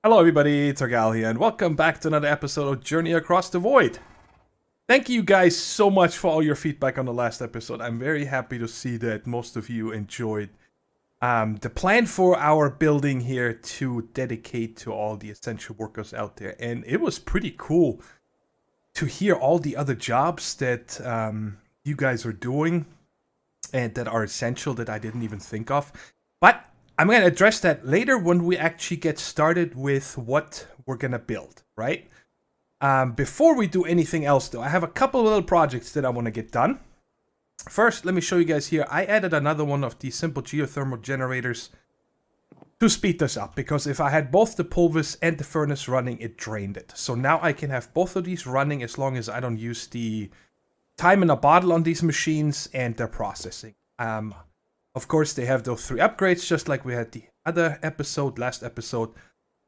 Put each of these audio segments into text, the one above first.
Hello everybody, Thorgal here, and welcome back to another episode of Journey Across the Void. Thank you guys so much for all your feedback on the last episode. I'm very happy to see that most of you enjoyed the plan for our building here to dedicate to all the essential workers out there. And it was pretty cool to hear all the other jobs that you guys are doing and that are essential that I didn't even think of. But I'm going to address that later when we actually get started with what we're going to build, right? Before we do anything else, though, I have a couple of little projects that I want to get done. First, let me show you guys here. I added another one of these simple geothermal generators to speed this up, because if I had both the pulvis and the furnace running, it drained it. So now I can have both of these running as long as I don't use the time in a bottle on these machines and their processing. Of course, they have those 3 upgrades, just like we had the other episode, last episode.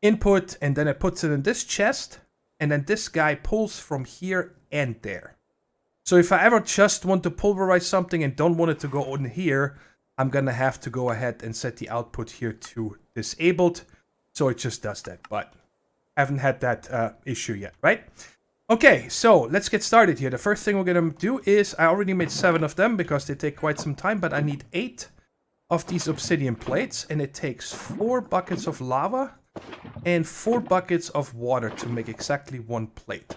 Input, and then it puts it in this chest, and then this guy pulls from here and there. So if I ever just want to pulverize something and don't want it to go in here, I'm gonna have to go ahead and set the output here to disabled, so it just does that, but I haven't had that issue yet, right? Okay, so let's get started here. The first thing we're gonna do is, I already made 7 of them because they take quite some time, but I need 8 of these obsidian plates, and it takes 4 buckets of lava and 4 buckets of water to make exactly 1 plate.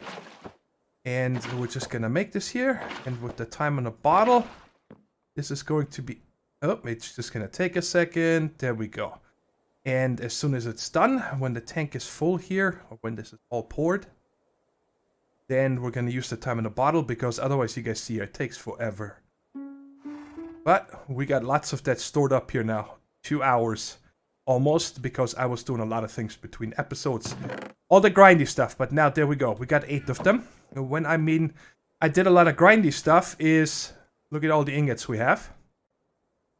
And we're just gonna make this here, and with the time on a bottle, this is going to be, oh, it's just gonna take a second. There we go. And as soon as it's done, when the tank is full here, or when this is all poured, then we're gonna use the time in a bottle, because otherwise, you guys see, it takes forever. But we got lots of that stored up here now. 2 hours almost, because I was doing a lot of things between episodes. All the grindy stuff, but now there we go. We got 8 of them. And when I mean I did a lot of grindy stuff is, look at all the ingots we have.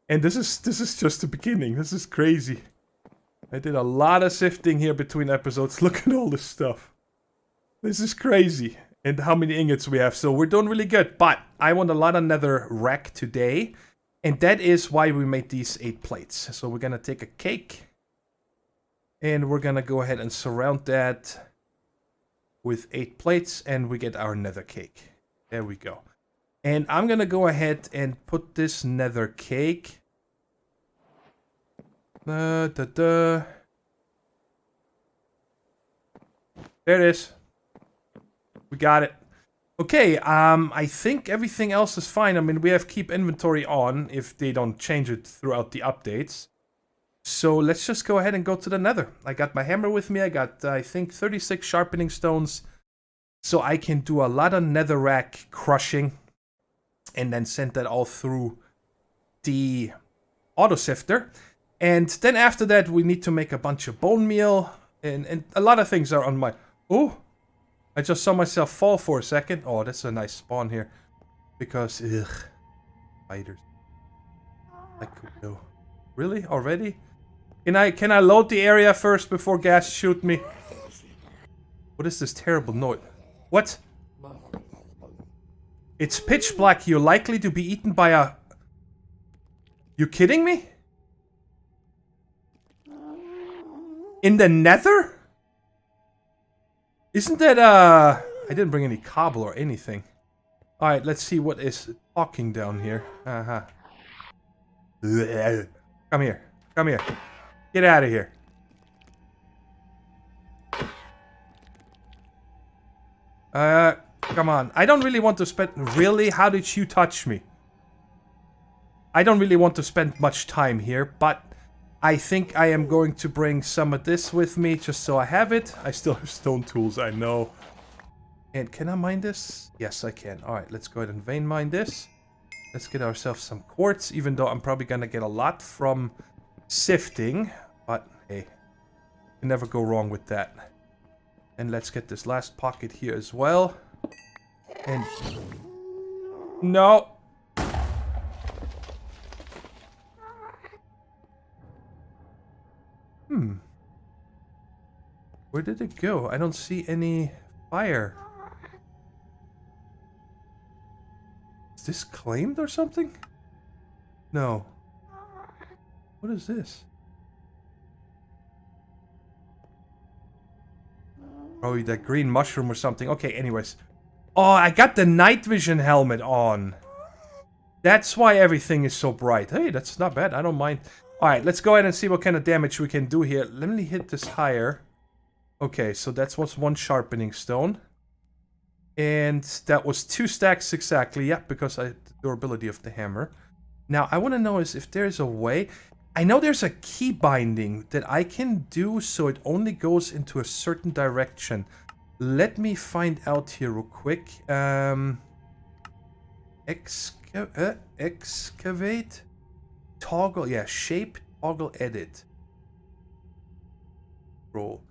And this is just the beginning. This is crazy. I did a lot of sifting here between episodes. Look at all this stuff. This is crazy. And how many ingots we have. So we're doing really good. But I want a lot of nether rack today. And that is why we made these 8 plates. So we're going to take a cake. And we're going to go ahead and surround that with 8 plates. And we get our nether cake. There we go. And I'm going to go ahead and put this nether cake. There it is. We got it. Okay, I think everything else is fine. I mean, we have keep inventory on if they don't change it throughout the updates. So let's just go ahead and go to the nether. I got my hammer with me. I got, I think, 36 sharpening stones. So I can do a lot of netherrack crushing. And then send that all through the auto sifter. And then after that, we need to make a bunch of bone meal. And a lot of things are on my... Oh! I just saw myself fall for a second. Oh, that's a nice spawn here. Because, ugh. Spiders. I could do. Really? Already? Can I load the area first before gas shoot me? What is this terrible noise? What? It's pitch black. You're likely to be eaten by a... You kidding me? In the nether? Isn't that, I didn't bring any cobble or anything. Alright, let's see what is talking down here. Uh-huh. Come here. Come here. Get out of here. Come on. I don't really want to spend... Really? How did you touch me? I don't really want to spend much time here, but... I think I am going to bring some of this with me, just so I have it. I still have stone tools, I know. And can I mine this? Yes, I can. Alright, let's go ahead and vein mine this. Let's get ourselves some quartz, even though I'm probably gonna get a lot from sifting. But, hey, you never go wrong with that. And let's get this last pocket here as well. And... No! Where did it go? I don't see any fire. Is this claimed or something? No. What is this? Probably that green mushroom or something. Okay, anyways. Oh, I got the night vision helmet on. That's why everything is so bright. Hey, that's not bad. I don't mind. Alright, let's go ahead and see what kind of damage we can do here. Let me hit this higher. Okay, so that's what's 1 sharpening stone. And that was 2 stacks exactly. Yeah, because I had the durability of the hammer. Now, I want to know is if there's a way... I know there's a key binding that I can do so it only goes into a certain direction. Let me find out here real quick. Excavate? Toggle, yeah, shape, toggle, edit. Roll.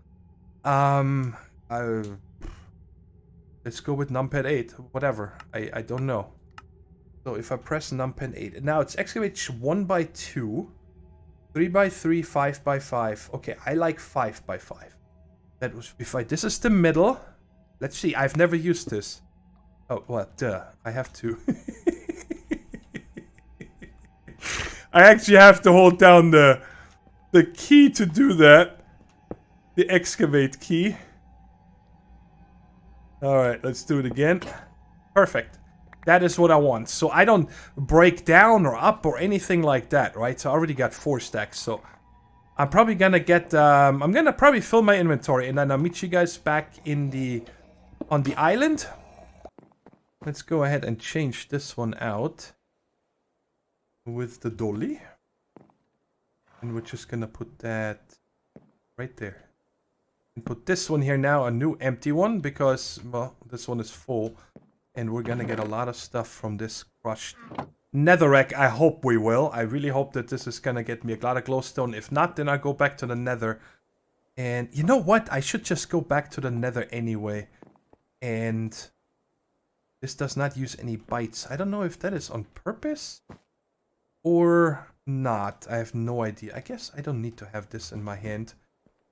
Let's go with numpad 8, whatever. I don't know. So if I press numpad 8, now it's excavate 1 by 2. 3 by 3, 5 by 5. Okay, I like 5 by 5. That was before. This is the middle. Let's see. I've never used this. Oh, well, duh. I have to. I actually have to hold down the key to do that. The excavate key. Alright, let's do it again. Perfect. That is what I want. So I don't break down or up or anything like that, right? So I already got 4 stacks. So I'm probably gonna get... I'm gonna probably fill my inventory and then I'll meet you guys back in on the island. Let's go ahead and change this one out with the dolly. And we're just gonna put that right there. And put this one here now, a new empty one, because, well, this one is full. And we're gonna get a lot of stuff from this crushed netherrack. I hope we will. I really hope that this is gonna get me a lot of glowstone. If not, then I'll go back to the nether. And you know what? I should just go back to the nether anyway. And this does not use any bites. I don't know if that is on purpose or not. I have no idea. I guess I don't need to have this in my hand.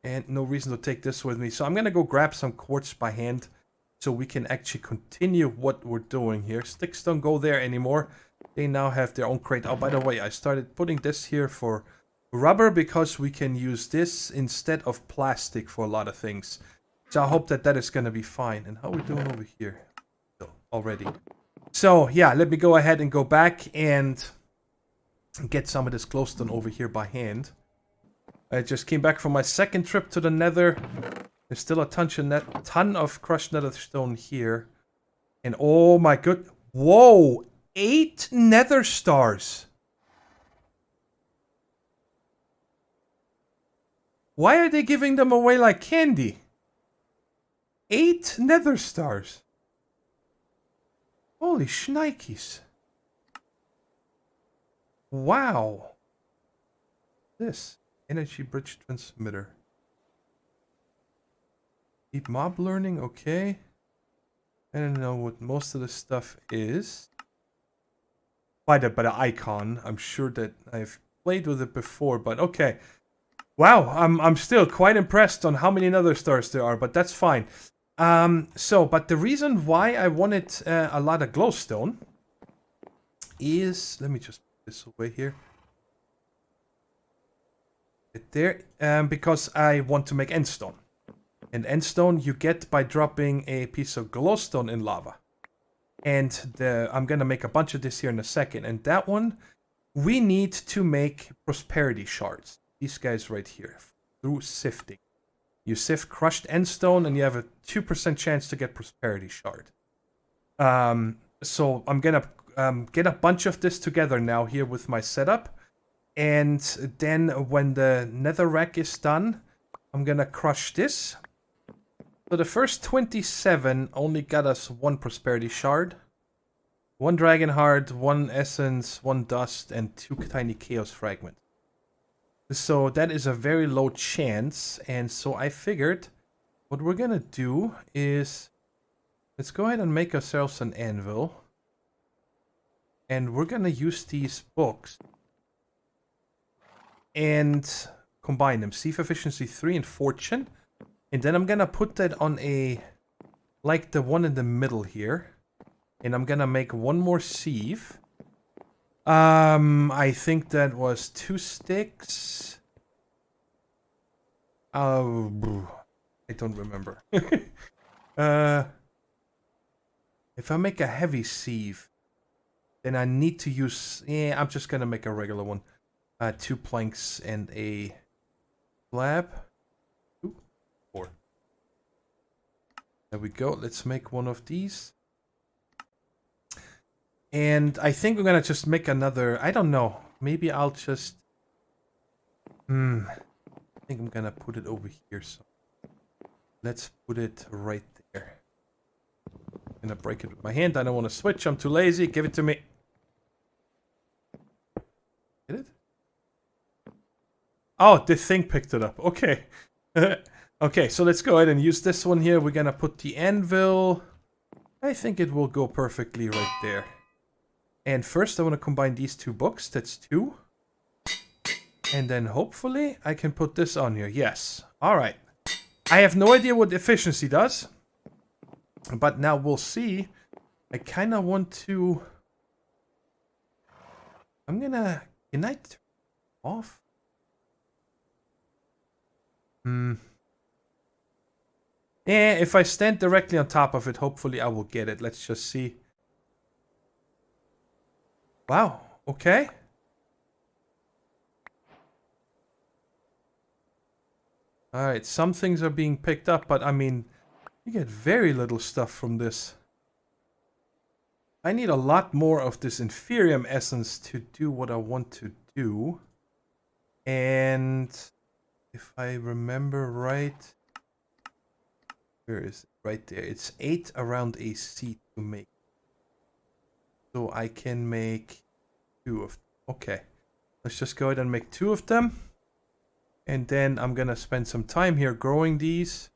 And no reason to take this with me. So I'm gonna go grab some quartz by hand. So we can actually continue what we're doing here. Sticks don't go there anymore. They now have their own crate. Oh, by the way, I started putting this here for rubber because we can use this instead of plastic for a lot of things. So I hope that that is going to be fine. And how are we doing over here? So, already. So, yeah, let me go ahead and go back and get some of this glowstone over here by hand. I just came back from my second trip to the nether. There's still a ton of crushed nether stone here. And oh my good... Whoa! 8 nether stars! Why are they giving them away like candy? 8 nether stars. Holy shnikes. Wow. This. Energy bridge transmitter. Keep mob learning, okay. I don't know what most of the stuff is. By the icon. I'm sure that I've played with it before, but okay. Wow, I'm still quite impressed on how many nether stars there are, but that's fine. But the reason why I wanted a lot of glowstone is... Let me just put this away here. There, because I want to make endstone. And endstone you get by dropping a piece of glowstone in lava. And I'm gonna make a bunch of this here in a second. And that one, we need to make prosperity shards. These guys right here, through sifting. You sift crushed endstone and you have a 2% chance to get prosperity shard. So I'm gonna get a bunch of this together now here with my setup. And then when the netherrack is done, I'm gonna crush this. So the first 27 only got us 1 prosperity shard, 1 dragon heart, 1 essence, 1 dust, and 2 tiny chaos fragments. So that is a very low chance, and so I figured what we're gonna do is let's go ahead and make ourselves an anvil. And we're gonna use these books and combine them. Sieve efficiency 3 and fortune. And then I'm gonna put that on a, like the one in the middle here. And I'm gonna make 1 more sieve. I think that was 2 sticks. I don't remember. If I make a heavy sieve, then I need to use... Yeah, I'm just gonna make a regular one. 2 planks and a slab. 2, 4. There we go. Let's make one of these. And I think we're gonna just make another... I don't know. Maybe I'll just... I think I'm gonna put it over here. So let's put it right there. I'm gonna break it with my hand. I don't want to switch. I'm too lazy. Give it to me. Get it? Oh, this thing picked it up. Okay. Okay, so let's go ahead and use this one here. We're gonna put the anvil. I think it will go perfectly right there. And first I want to combine these 2 books. That's 2. And then hopefully I can put this on here. Yes. Alright. I have no idea what efficiency does. But now we'll see. I kind of want to... I'm gonna... Can I turn it off? Yeah, if I stand directly on top of it, hopefully I will get it. Let's just see. Wow. Okay. Alright, some things are being picked up, but I mean, you get very little stuff from this. I need a lot more of this Inferium essence to do what I want to do. And if I remember right, where is it? Right there. It's 8 around a seed to make. So I can make 2 of them. Okay. Let's just go ahead and make 2 of them. And then I'm gonna spend some time here growing these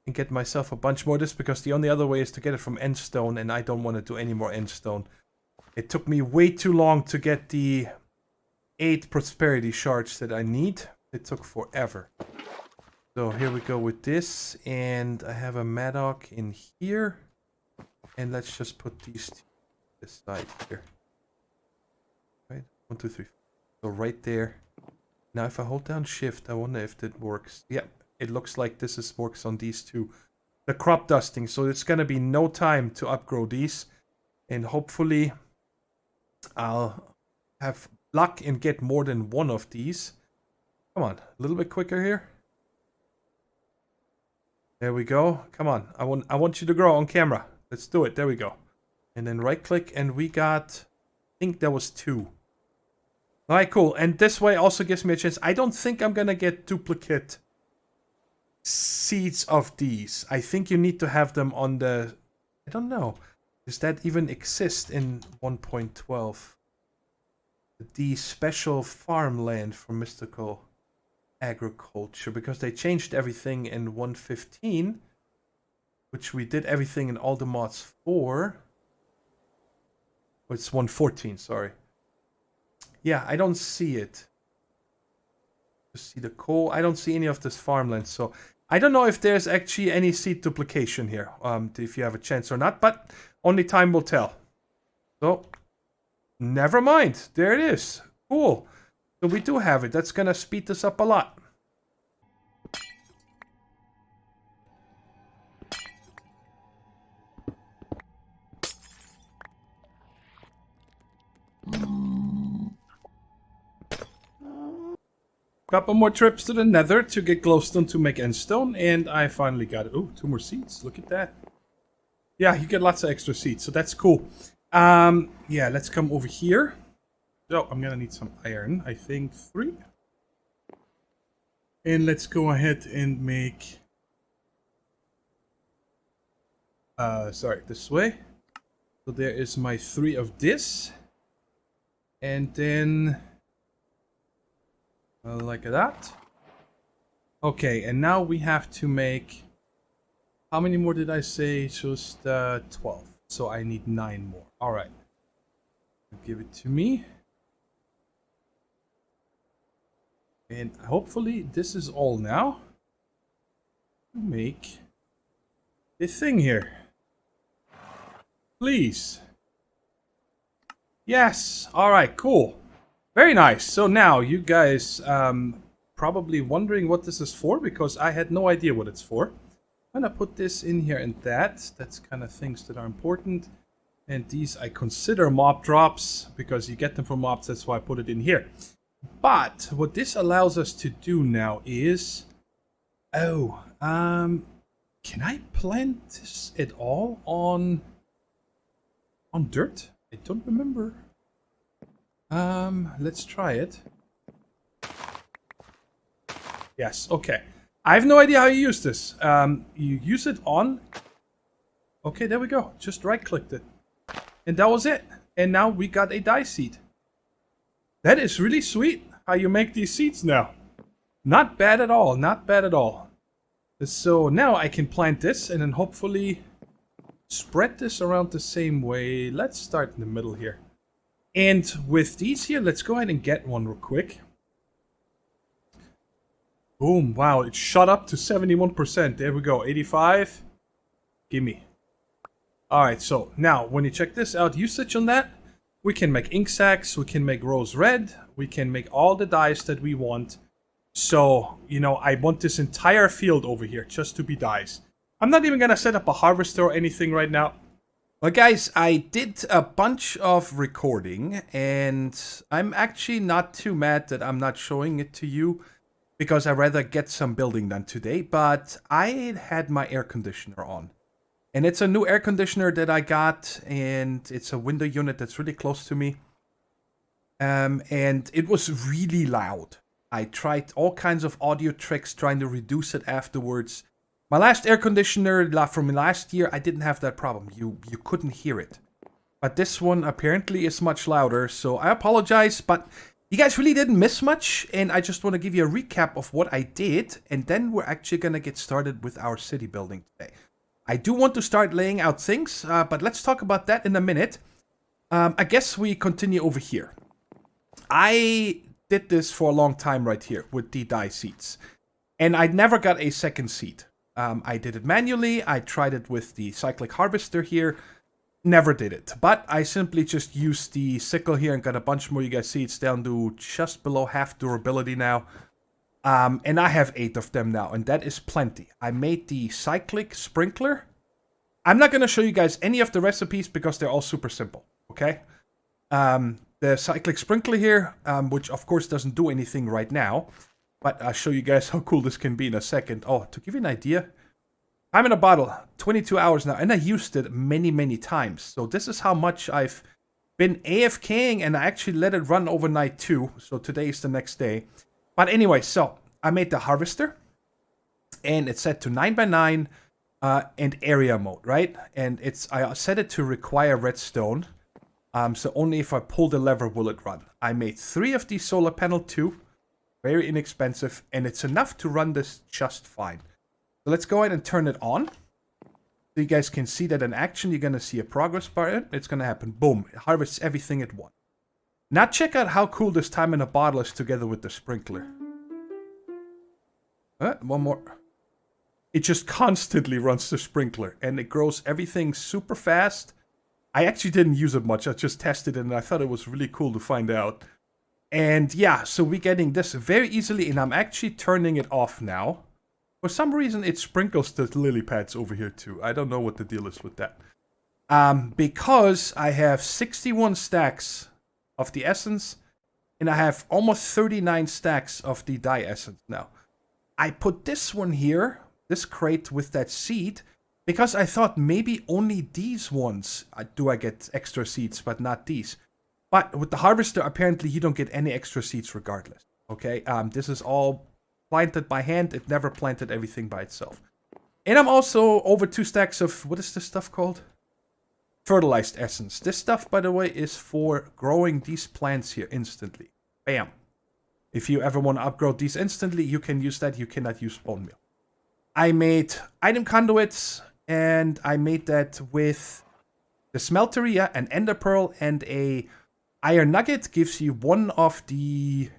and get myself a bunch more of this, because the only other way is to get it from endstone, and I don't want to do any more endstone. It took me way too long to get the 8 prosperity shards that I need. It took forever. So here we go with this, and I have a Maddock in here. And let's just put these 2 this side here. Right, 1, 2, 3. So right there. Now if I hold down shift, I wonder if that works. Yep, it looks like this works on these 2. The crop dusting, so it's gonna be no time to upgrow these. And hopefully I'll have luck and get more than 1 of these. Come on, a little bit quicker here. There we go. Come on, I want you to grow on camera. Let's do it. There we go. And then right click, and we got, I think there was 2. Alright, cool. And this way also gives me a chance. I don't think I'm gonna get duplicate seeds of these. I think you need to have them on the... I don't know. Does that even exist in 1.12? The special farmland for mystical agriculture. Because they changed everything in 1.15. Which we did everything in all the mods for. Oh, it's 1.14, sorry. Yeah, I don't see it. Just see the coal. I don't see any of this farmland, so I don't know if there's actually any seed duplication here. If you have a chance or not, but only time will tell. So, never mind. There it is. Cool. So we do have it. That's gonna speed this up a lot. Couple more trips to the Nether to get glowstone to make endstone, and I finally got it. Oh, 2 more seeds. Look at that. Yeah, you get lots of extra seeds, so that's cool. Yeah, let's come over here. So, I'm gonna need some iron. I think 3. And let's go ahead and make... sorry, this way. So there is my 3 of this. And then... like that. Okay, and now we have to make... How many more did I say? Just 12. So I need 9 more. Alright. Give it to me. And hopefully this is all now. To make this thing here. Please. Yes. Alright, cool. Very nice. So now you guys probably wondering what this is for, because I had no idea what it's for. I'm gonna put this in here and that. That's kind of things that are important. And these I consider mob drops because you get them from mobs. That's why I put it in here. But what this allows us to do now is... Oh, can I plant this at all on dirt? I don't remember. Let's try it. Yes, okay. I have no idea how you use this. You use it on... Okay, there we go. Just right-clicked it. And that was it. And now we got a dye seed. That is really sweet how you make these seeds now. Not bad at all. Not bad at all. So now I can plant this and then hopefully spread this around the same way. Let's start in the middle here. And with these here, let's go ahead and get one real quick. Boom. Wow, it shot up to 71%. There we go. 85. Gimme. Alright, so now when you check this out, usage on that, we can make ink sacs, we can make rose red, we can make all the dyes that we want. So, you know, I want this entire field over here just to be dyes. I'm not even gonna set up a harvester or anything right now. Well guys, I did a bunch of recording and I'm actually not too mad that I'm not showing it to you because I'd rather get some building done today, but I had my air conditioner on. And it's a new air conditioner that I got, and it's a window unit that's really close to me. And it was really loud. I tried all kinds of audio tricks trying to reduce it afterwards. My last air conditioner from last year, I didn't have that problem. You couldn't hear it. But this one apparently is much louder, so I apologize, but you guys really didn't miss much, and I just want to give you a recap of what I did, and then we're actually going to get started with our city building today. I do want to start laying out things, but let's talk about that in a minute. I guess we continue over here. I did this for a long time right here with the dye seeds. And I never got a second seed. I did it manually. I tried it with the cyclic harvester here. Never did it. But I simply just used the sickle here and got a bunch more. You guys see it's down to just below half durability now. And I have 8 of them now, and that is plenty. I made the cyclic sprinkler. I'm not going to show you guys any of the recipes because they're all super simple, okay? The cyclic sprinkler here, which of course doesn't do anything right now, but I'll show you guys how cool this can be in a second. Oh, to give you an idea, I'm in a bottle, 22 hours now, and I used it many, many times. So this is how much I've been AFKing, and I actually let it run overnight too. So today is the next day. But anyway, so I made the harvester, and it's set to 9x9 and area mode, right? And I set it to require redstone, so only if I pull the lever will it run. I made 3 of these solar panel too, very inexpensive, and it's enough to run this just fine. So let's go ahead and turn it on. So you guys can see that in action. You're gonna see a progress bar. It's gonna happen. Boom! It harvests everything at once. Now check out how cool this time in a bottle is together with the sprinkler. One more. It just constantly runs the sprinkler and it grows everything super fast. I actually didn't use it much. I just tested it and I thought it was really cool to find out. And yeah, so we're getting this very easily and I'm actually turning it off now. For some reason it sprinkles the lily pads over here too. I don't know what the deal is with that. Because I have 61 stacks of the essence, and I have almost 39 stacks of the dye essence now. I put this one here, this crate with that seed, because I thought maybe only these ones do I get extra seeds, but not these. But with the harvester, apparently you don't get any extra seeds regardless. Okay, this is all planted by hand. It never planted everything by itself. And I'm also over 2 stacks of, what is this stuff called? Fertilized essence. This stuff, by the way, is for growing these plants here instantly. Bam. If you ever want to upgrade these instantly, you can use that. You cannot use bone meal. I made item conduits, and I made that with the smeltery, yeah, an ender pearl, and a iron nugget. Gives you one of the,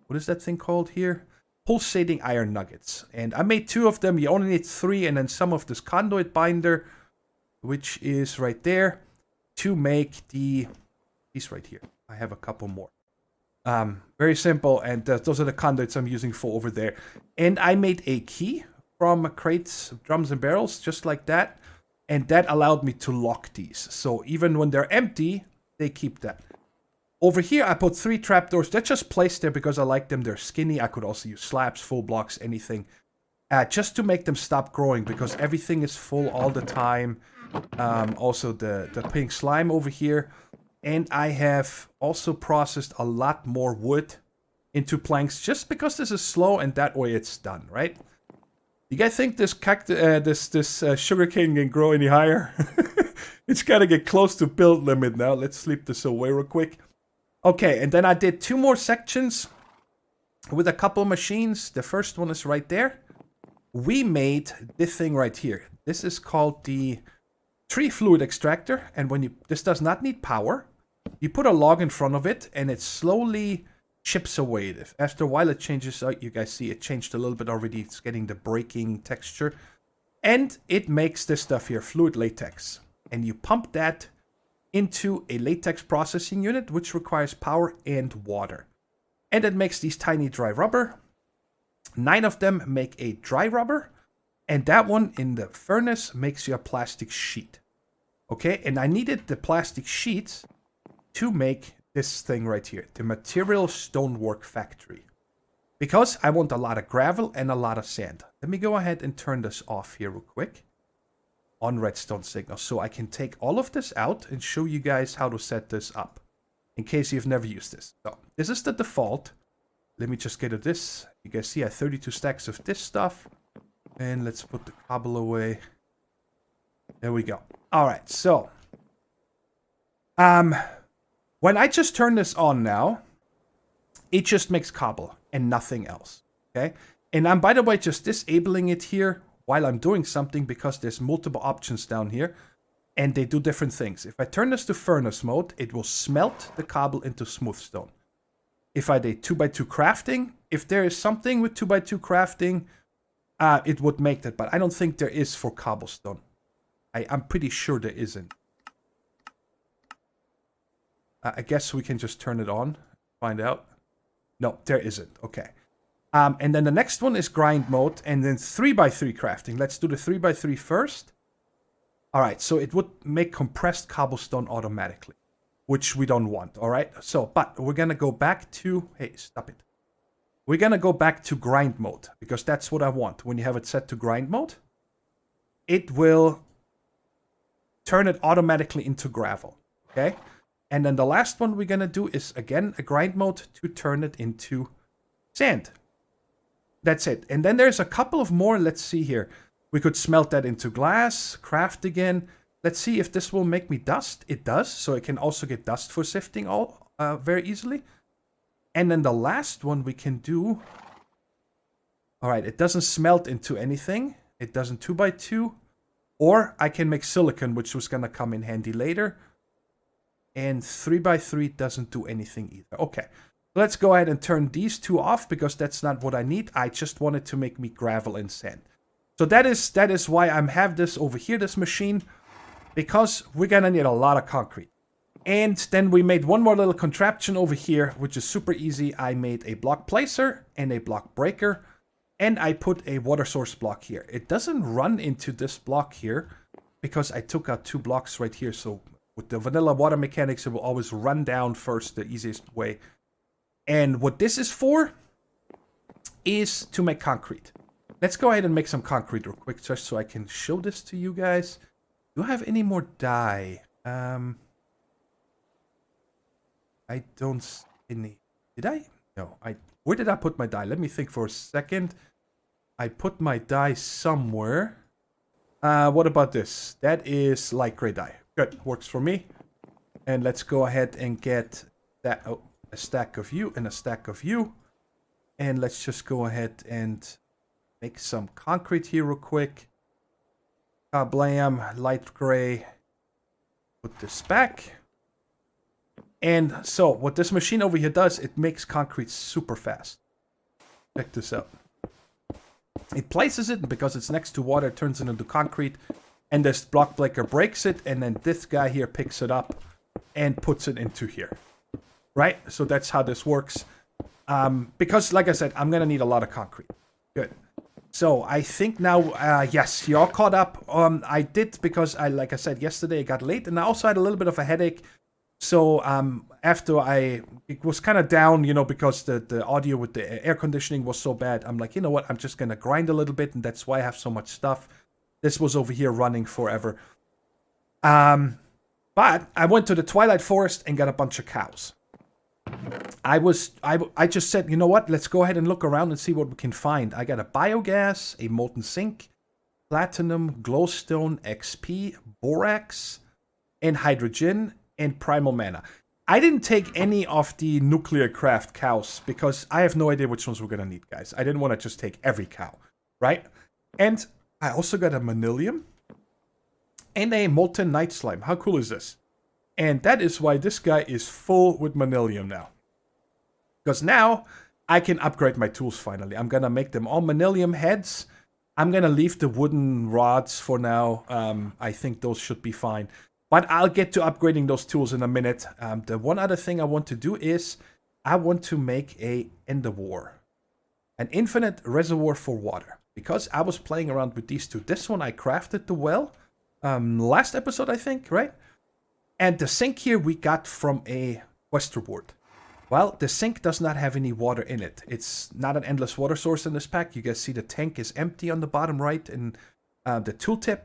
what is that thing called here? Pulsating iron nuggets. And I made 2 of them. You only need 3, and then some of this conduit binder, which is right there, to make these right here. I have a couple more. Very simple, and those are the conduits I'm using for over there. And I made a key from crates, drums and barrels, just like that. And that allowed me to lock these. So even when they're empty, they keep that. Over here, I put 3 trapdoors. They're just placed there because I like them. They're skinny. I could also use slabs, full blocks, anything. Just to make them stop growing because everything is full all the time. Also the pink slime over here. And I have also processed a lot more wood into planks just because this is slow and that way it's done, right? You guys think this sugarcane can grow any higher? It's gotta get close to build limit now. Let's sleep this away real quick. Okay, and then I did 2 more sections with a couple machines. The first one is right there. We made this thing right here. This is called the tree fluid extractor. And when this does not need power. You put a log in front of it and it slowly chips away. After a while it changes out. You guys see it changed a little bit already. It's getting the breaking texture. And it makes this stuff here, fluid latex. And you pump that into a latex processing unit, which requires power and water. And it makes these tiny dry rubber. 9 of them make a dry rubber. And that one in the furnace makes you a plastic sheet. Okay, and I needed the plastic sheets to make this thing right here. The Material Stonework Factory. Because I want a lot of gravel and a lot of sand. Let me go ahead and turn this off here real quick. On redstone signal. So I can take all of this out and show you guys how to set this up. In case you've never used this. So this is the default. Let me just get to this. You guys see I have 32 stacks of this stuff. And let's put the cobble away. There we go. Alright, so. When I just turn this on now, it just makes cobble and nothing else. Okay? And I'm, by the way, just disabling it here while I'm doing something because there's multiple options down here. And they do different things. If I turn this to furnace mode, it will smelt the cobble into smooth stone. If I did 2x2 crafting, if there is something with 2x2 crafting, it would make that. But I don't think there is for cobblestone. I'm pretty sure there isn't. I guess we can just turn it on. Find out. No, there isn't. Okay. And then the next one is grind mode. And then 3x3 crafting. Let's do the 3x3 first. Alright, so it would make compressed cobblestone automatically. Which we don't want, alright? So, but we're gonna go back to... Hey, stop it. We're gonna go back to grind mode. Because that's what I want. When you have it set to grind mode, it will turn it automatically into gravel. Okay? And then the last one we're gonna do is, again, a grind mode to turn it into sand. That's it. And then there's a couple of more. Let's see here. We could smelt that into glass, craft again. Let's see if this will make me dust. It does, so I can also get dust for sifting all very easily. And then the last one we can do... Alright, it doesn't smelt into anything. It doesn't 2x2. Or I can make silicon, which was going to come in handy later. And 3x3 doesn't do anything either. Okay, let's go ahead and turn these 2 off because that's not what I need. I just wanted to make me gravel and sand. So that is why I have this over here, this machine. Because we're gonna need a lot of concrete. And then we made one more little contraption over here, which is super easy. I made a block placer and a block breaker. And I put a water source block here. It doesn't run into this block here because I took out 2 blocks right here. So with the vanilla water mechanics, it will always run down first, the easiest way. And what this is for is to make concrete. Let's go ahead and make some concrete real quick just so I can show this to you guys. Do I have any more dye? I don't see any. Did I? No. Where did I put my dye? Let me think for a second. I put my dye somewhere. What about this? That is light gray dye. Good. Works for me. And let's go ahead and get that. Oh, a stack of you and a stack of you. And let's just go ahead and make some concrete here real quick. Blam, light gray. Put this back. And so what this machine over here does, it makes concrete super fast. Check this out. It places it, and because it's next to water, it turns it into concrete. And this block breaker breaks it, and then this guy here picks it up and puts it into here. Right? So that's how this works. Because, like I said, I'm going to need a lot of concrete. Good. So I think now, yes, you're caught up. I did because like I said yesterday, it got late, and I also had a little bit of a headache. So after it was kind of down, because the audio with the air conditioning was so bad. I'm like, you know what? I'm just gonna grind a little bit, and that's why I have so much stuff. This was over here running forever. But I went to the Twilight Forest and got a bunch of cows. I just said, you know what? Let's go ahead and look around and see what we can find. I got a biogas, a molten zinc, platinum, glowstone, XP, borax, and hydrogen, and primal mana. I didn't take any of the nuclear craft cows because I have no idea which ones we're gonna need, guys. I didn't want to just take every cow, right? And I also got a manilium and a molten night slime. How cool is this? And that is why this guy is full with manilium now. Because now I can upgrade my tools finally. I'm gonna make them all manilium heads. I'm gonna leave the wooden rods for now. I think those should be fine. But I'll get to upgrading those tools in a minute. The one other thing I want to do is I want to make a Enderwar. An infinite reservoir for water. Because I was playing around with these two. This one I crafted the well. Last episode, I think, right? And the sink here we got from a quest reward. Well, the sink does not have any water in it. It's not an endless water source in this pack. You guys see the tank is empty on the bottom right in the tooltip.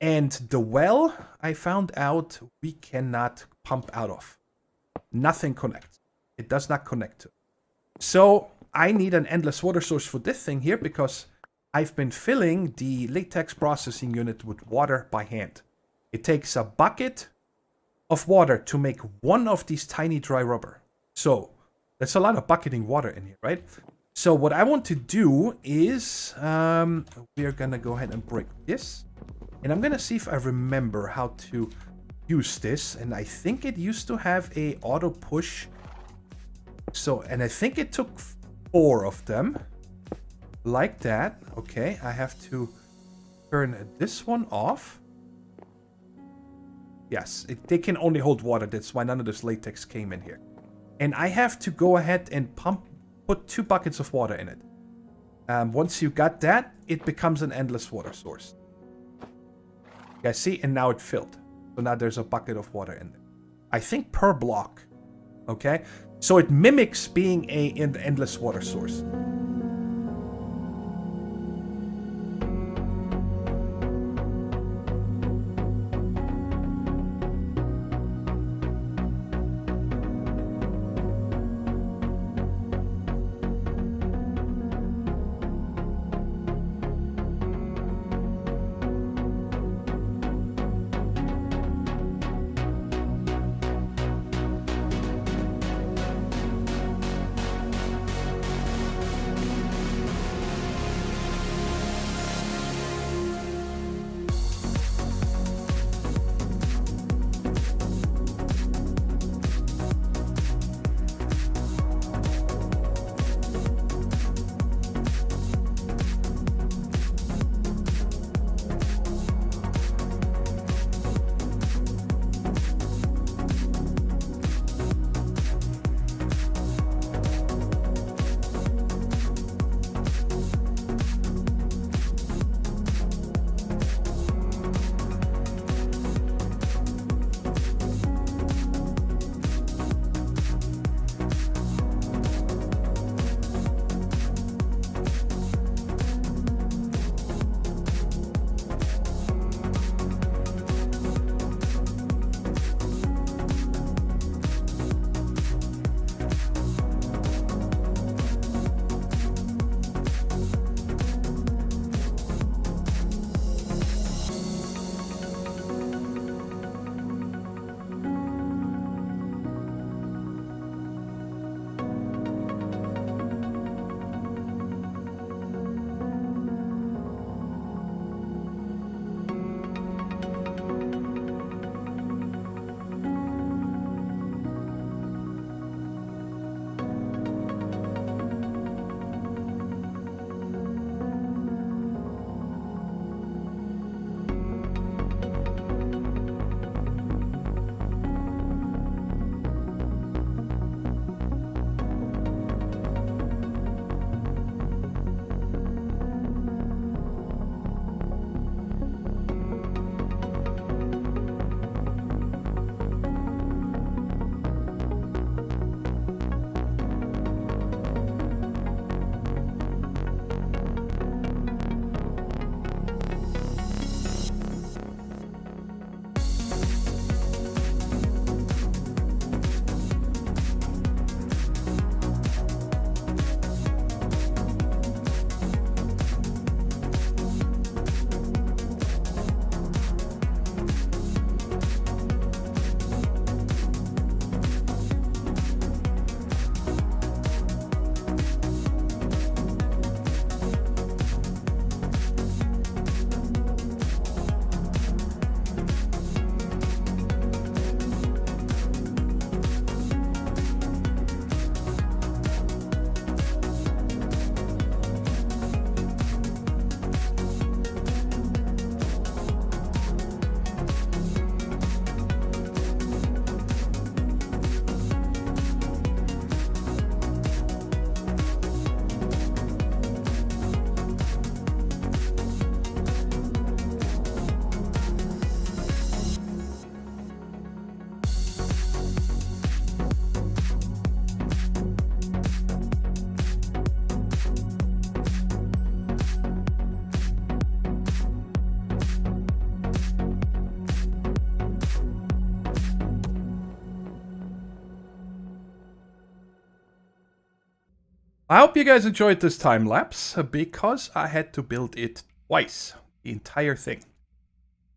And the well, I found out we cannot pump out of. Nothing connects. It does not connect to. So I need an endless water source for this thing here because I've been filling the latex processing unit with water by hand. It takes a bucket of water to make one of these tiny dry rubber. So that's a lot of bucketing water in here, right? So what I want to do is we're gonna go ahead and break this. And I'm gonna see if I remember how to use this. And I think it used to have a auto push. So, and I think it took 4 of them. Like that. Okay, I have to turn this one off. Yes, they can only hold water. That's why none of this latex came in here. And I have to go ahead and put 2 buckets of water in it. Once you got that, it becomes an endless water source. You guys see? And now it filled. So now there's a bucket of water in there. I think per block. Okay? So it mimics being an endless water source. I hope you guys enjoyed this time lapse because I had to build it twice, the entire thing.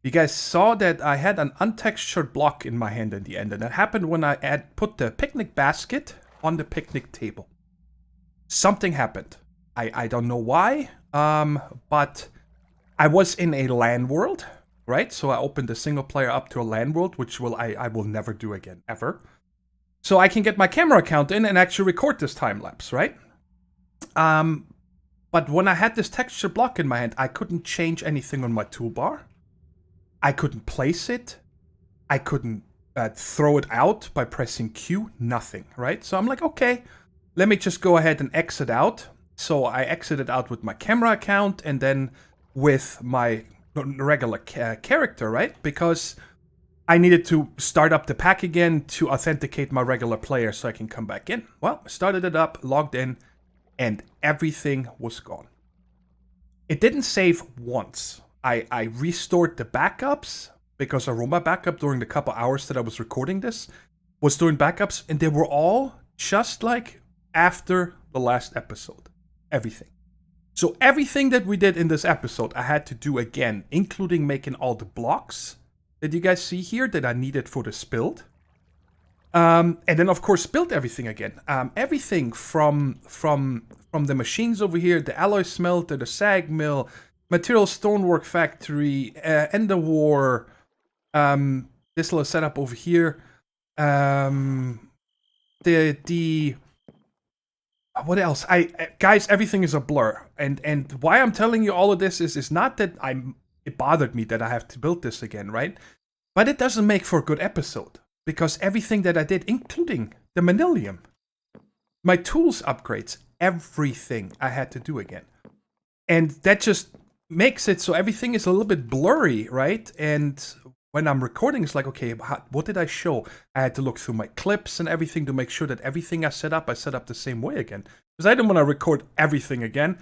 You guys saw that I had an untextured block in my hand in the end, and that happened when I put the picnic basket on the picnic table. Something happened. I don't know why, but I was in a LAN world, right? So I opened the single player up to a LAN world, which I will never do again, ever. So I can get my camera account in and actually record this time lapse, right? But when I had this texture block in my hand, I couldn't change anything on my toolbar. I couldn't place it. I couldn't throw it out by pressing Q, nothing, right? So I'm like, okay, let me just go ahead and exit out. So I exited out with my camera account and then with my regular character, right? Because I needed to start up the pack again to authenticate my regular player so I can come back in. Well, started it up, logged in, and everything was gone. It didn't save once. I restored the backups because Aroma backup during the couple hours that I was recording this was doing backups, and they were all just like after the last episode. Everything. So everything that we did in this episode, I had to do again, including making all the blocks that you guys see here that I needed for this build. And then, of course, build everything again. Everything from the machines over here, the alloy smelter, the sag mill, material stonework factory, ender war, this little setup over here, what else? Guys, everything is a blur. And why I'm telling you all of this is not that it bothered me that I have to build this again, right? But it doesn't make for a good episode. Because everything that I did, including the Manilium, my tools upgrades, everything I had to do again. And that just makes it so everything is a little bit blurry, right? And when I'm recording, it's like, okay, what did I show? I had to look through my clips and everything to make sure that everything I set up the same way again. Because I didn't want to record everything again.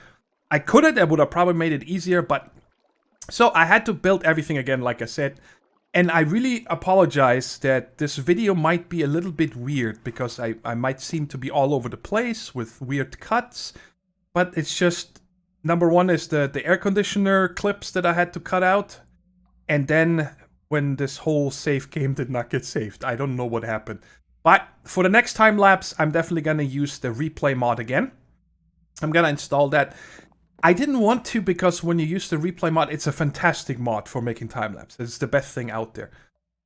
I could have, that would have probably made it easier, but... So I had to build everything again, like I said. And I really apologize that this video might be a little bit weird, because I might seem to be all over the place with weird cuts. But it's just, number one is the air conditioner clips that I had to cut out. And then when this whole save game did not get saved. I don't know what happened. But for the next time lapse, I'm definitely going to use the replay mod again. I'm going to install that. I didn't want to, because when you use the replay mod, it's a fantastic mod for making time-lapse. It's the best thing out there.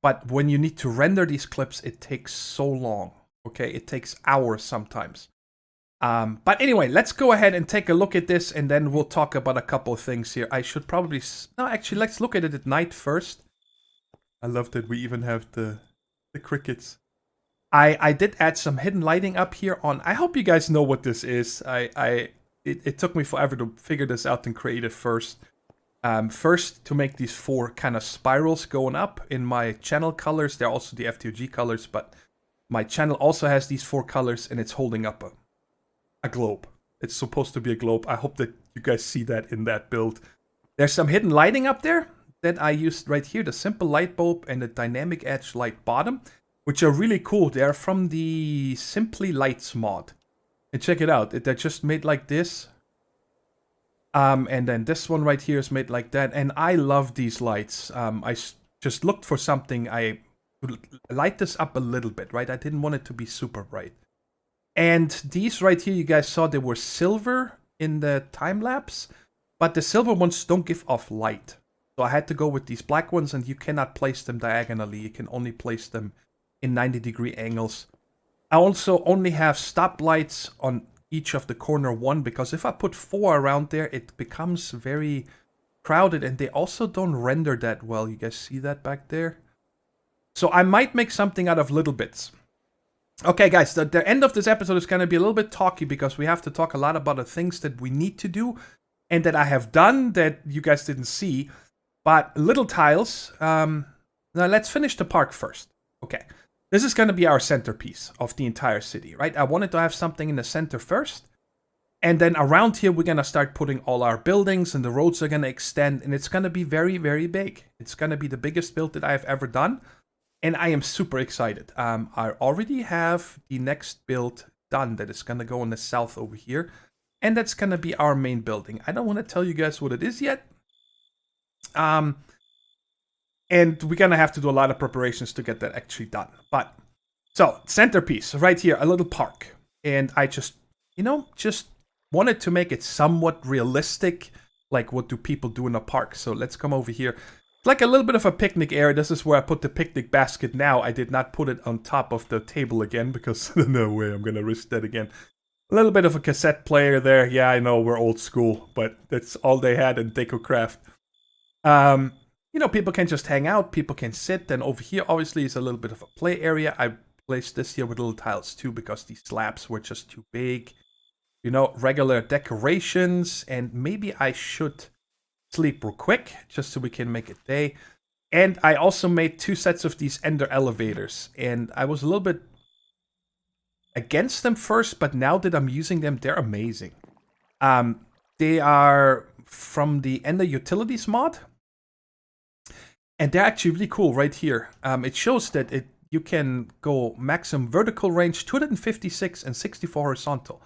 But when you need to render these clips, it takes so long. Okay, it takes hours sometimes. But anyway, let's go ahead and take a look at this, and then we'll talk about a couple of things here. I should probably... No, actually, let's look at it at night first. I love that we even have the crickets. I did add some hidden lighting up here on... I hope you guys know what this is. It took me forever to figure this out and create it first. First, to make these four kind of spirals going up in my channel colors. They're also the FTOG colors, but my channel also has these four colors, and it's holding up a globe. It's supposed to be a globe. I hope that you guys see that in that build. There's some hidden lighting up there that I used right here. The simple light bulb and the dynamic edge light bottom, which are really cool. They're from the Simply Lights mod. And check it out, they're just made like this. And then this one right here is made like that. And I love these lights. I just looked for something. I light this up a little bit, right? I didn't want it to be super bright. And these right here, you guys saw they were silver in the time lapse. But the silver ones don't give off light. So I had to go with these black ones, and you cannot place them diagonally. You can only place them in 90-degree angles. I also only have stoplights on each of the corner one, because if I put 4 around there, it becomes very crowded, and they also don't render that well. You guys see that back there? So I might make something out of little bits. Okay, guys, the end of this episode is going to be a little bit talky, because we have to talk a lot about the things that we need to do and that I have done that you guys didn't see. But little tiles. Now let's finish the park first. Okay. This is going to be our centerpiece of the entire city, right? I wanted to have something in the center first. And then around here, we're going to start putting all our buildings, and the roads are going to extend. And it's going to be very, very big. It's going to be the biggest build that I have ever done. And I am super excited. I already have the next build done that is going to go in the south over here. And that's going to be our main building. I don't want to tell you guys what it is yet. And we're going to have to do a lot of preparations to get that actually done. But, so, Centerpiece, right here, a little park. And I just, just wanted to make it somewhat realistic. Like, what do people do in a park? So, let's come over here. Like a little bit of a picnic area. This is where I put the picnic basket now. I did not put it on top of the table again because no way I'm going to risk that again. A little bit of a cassette player there. Yeah, I know we're old school, but that's all they had in DecoCraft. People can just hang out. People can sit. Then over here, obviously, is a little bit of a play area. I placed this here with little tiles too because these slabs were just too big. Regular decorations. And maybe I should sleep real quick just so we can make it day. And I also made 2 sets of these ender elevators. And I was a little bit against them first, but now that I'm using them, they're amazing. They are from the Ender Utilities mod. And they're actually really cool right here. It shows that you can go maximum vertical range 256 and 64 horizontal.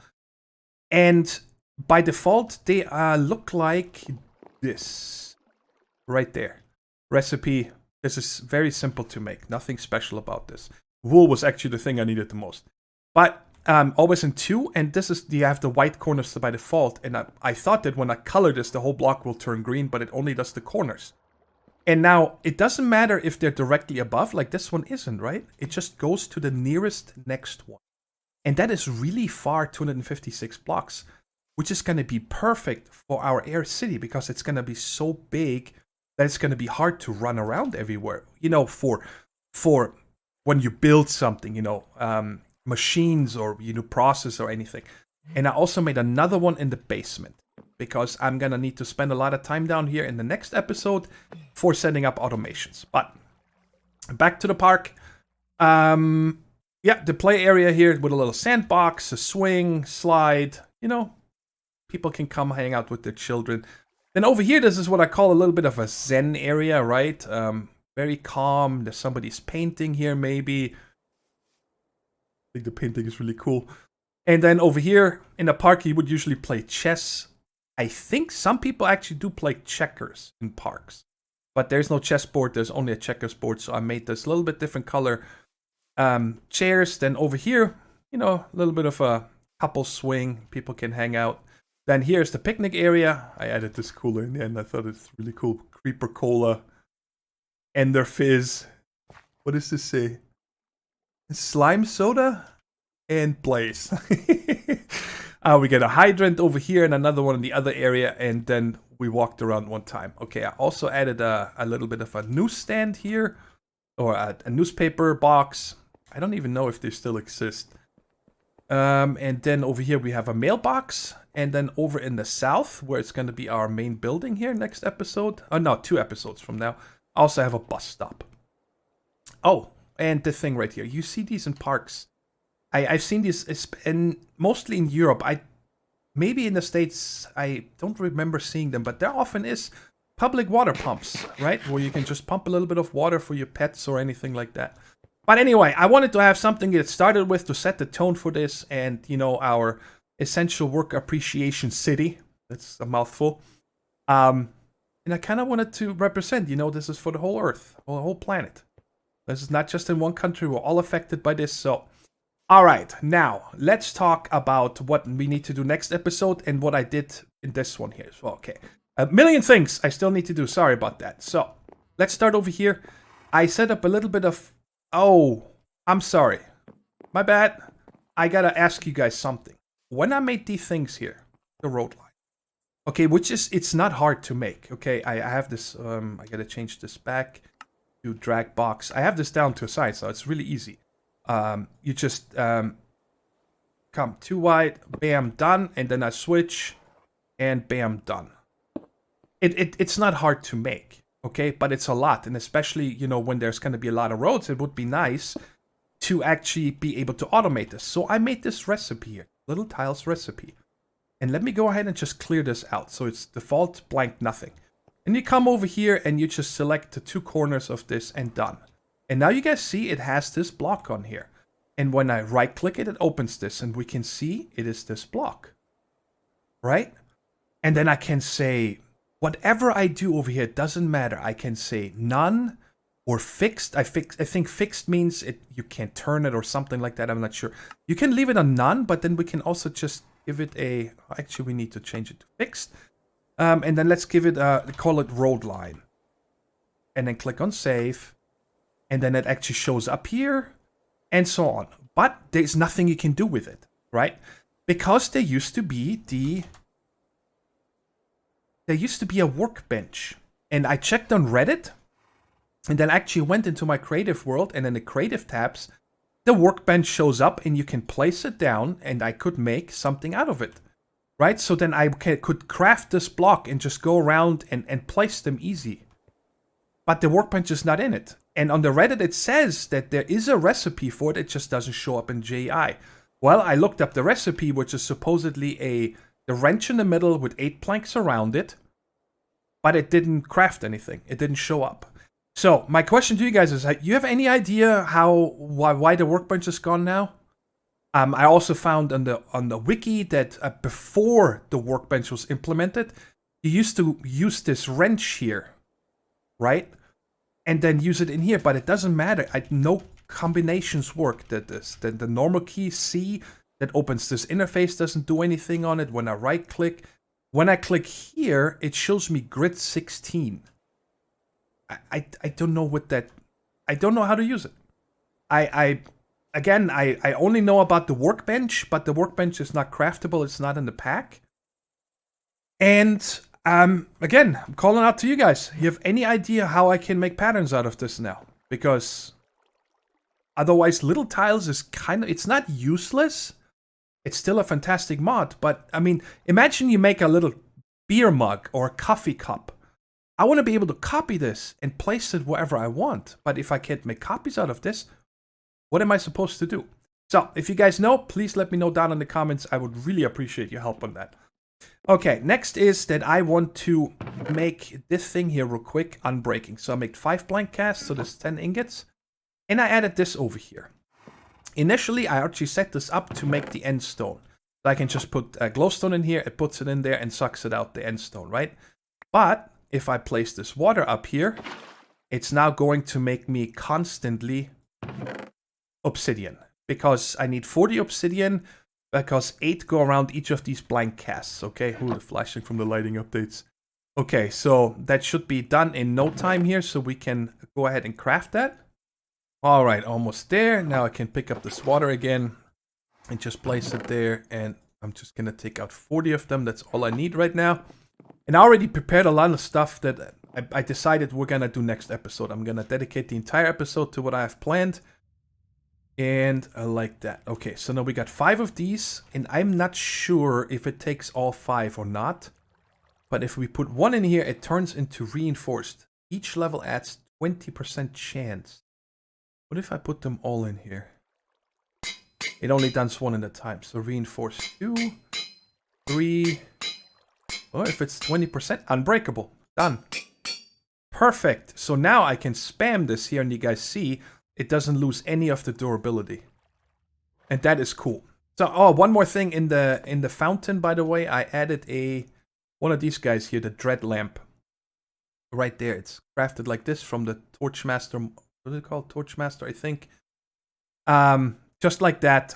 And by default, they look like this. Right there. Recipe. This is very simple to make. Nothing special about this. Wool was actually the thing I needed the most. But always in 2, and this is, you have the white corners by default. And I thought that when I color this, the whole block will turn green, but it only does the corners. And now, it doesn't matter if they're directly above, like this one isn't, right? It just goes to the nearest next one. And that is really far, 256 blocks, which is going to be perfect for our air city because it's going to be so big that it's going to be hard to run around everywhere. For when you build something, machines or process or anything. And I also made another one in the basement because I'm gonna need to spend a lot of time down here in the next episode for setting up automations. But back to the park. The play area here with a little sandbox, a swing, slide. People can come hang out with their children. Then over here, this is what I call a little bit of a zen area, right? Very calm. There's somebody's painting here, maybe. I think the painting is really cool. And then over here in the park, you would usually play chess. I think some people actually do play checkers in parks. But there's no chessboard, there's only a checkers board. So I made this a little bit different color chairs. Then over here, a little bit of a couple swing. People can hang out. Then here's the picnic area. I added this cooler in the end. I thought it's really cool. Creeper Cola. Ender Fizz. What does this say? Slime soda and blaze. We get a hydrant over here and another one in the other area, and then we walked around one time. Okay, I also added a little bit of a newsstand here, or a newspaper box. I don't even know if they still exist. And then over here we have a mailbox, and then over in the south, where it's going to be our main building here next episode. Oh no, 2 episodes from now. I also have a bus stop. Oh. And the thing right here, you see these in parks. I've seen these mostly in Europe. Maybe in the States, I don't remember seeing them, but there often is public water pumps, right? Where you can just pump a little bit of water for your pets or anything like that. But anyway, I wanted to have something to get started with to set the tone for this and, our essential work appreciation city. That's a mouthful. And I kind of wanted to represent, this is for the whole Earth, or the whole planet. This is not just in one country. We're all affected by this. So, all right. Now, let's talk about what we need to do next episode and what I did in this one here. So, okay. A million things I still need to do. Sorry about that. So, let's start over here. I set up a little bit of... Oh, I'm sorry. My bad. I got to ask you guys something. When I made these things here, the road line. Okay, it's not hard to make. Okay, I have this... I got to change this back. To drag box. I have this down to a side, so it's really easy. You just come too wide, bam, done, and then I switch, and bam, done. It's not hard to make, okay? But it's a lot, and especially, when there's going to be a lot of roads, it would be nice to actually be able to automate this. So I made this recipe here, little tiles recipe. And let me go ahead and just clear this out. So it's default blank nothing. And you come over here and you just select the 2 corners of this and done. And now you guys see it has this block on here. And when I right click it, it opens this, and we can see it is this block, right? And then I can say, whatever I do over here, it doesn't matter. I can say none or fixed. I think fixed means you can't turn it or something like that. I'm not sure. You can leave it on none, but then we can also just give it a, actually we need to change it to fixed. And then let's give it call it road line. And then click on save. And then it actually shows up here and so on. But there's nothing you can do with it, right? Because there used to be a workbench. And I checked on Reddit. And then actually went into my creative world. And in the creative tabs, the workbench shows up. And you can place it down. And I could make something out of it. Right? So then I could craft this block and just go around and place them easy. But the workbench is not in it. And on the Reddit, it says that there is a recipe for it. It just doesn't show up in JI. Well, I looked up the recipe, which is supposedly the wrench in the middle with 8 planks around it. But it didn't craft anything. It didn't show up. So my question to you guys is, you have any idea why the workbench is gone now? I also found on the wiki that before the workbench was implemented, you used to use this wrench here, right? And then use it in here, but it doesn't matter. No combinations work. The normal key C that opens this interface doesn't do anything on it. When I right click, when I click here, it shows me grid 16. I don't know what that. I don't know how to use it. Again, I only know about the workbench, but the workbench is not craftable. It's not in the pack. And again, I'm calling out to you guys. You have any idea how I can make patterns out of this now? Because otherwise, little tiles is it's not useless. It's still a fantastic mod. But I mean, imagine you make a little beer mug or a coffee cup. I want to be able to copy this and place it wherever I want. But if I can't make copies out of this, what am I supposed to do? So, if you guys know, please let me know down in the comments. I would really appreciate your help on that. Okay, next is that I want to make this thing here real quick unbreaking. So I made 5 blank casts, so there's 10 ingots. And I added this over here. Initially, I actually set this up to make the end stone. So I can just put a glowstone in here, it puts it in there and sucks it out, the end stone, right? But if I place this water up here, it's now going to make me constantly obsidian. Because I need 40 obsidian, because 8 go around each of these blank casts, okay? Ooh, the flashing from the lighting updates. Okay, so that should be done in no time here, so we can go ahead and craft that. Alright, almost there. Now I can pick up this water again and just place it there, and I'm just gonna take out 40 of them. That's all I need right now. And I already prepared a lot of stuff that I decided we're gonna do next episode. I'm gonna dedicate the entire episode to what I have planned. And I like that. Okay, so now we got 5 of these, and I'm not sure if it takes all 5 or not. But if we put 1 in here, it turns into reinforced. Each level adds 20% chance. What if I put them all in here? It only does 1 at a time. So reinforced 2, 3. Or if it's 20%, unbreakable. Done. Perfect. So now I can spam this here, and you guys see it doesn't lose any of the durability. And that is cool. So, oh, one more thing in the fountain, by the way, I added one of these guys here, the dread lamp. Right there. It's crafted like this from the Torchmaster. What is it called? Torchmaster, I think. Just like that.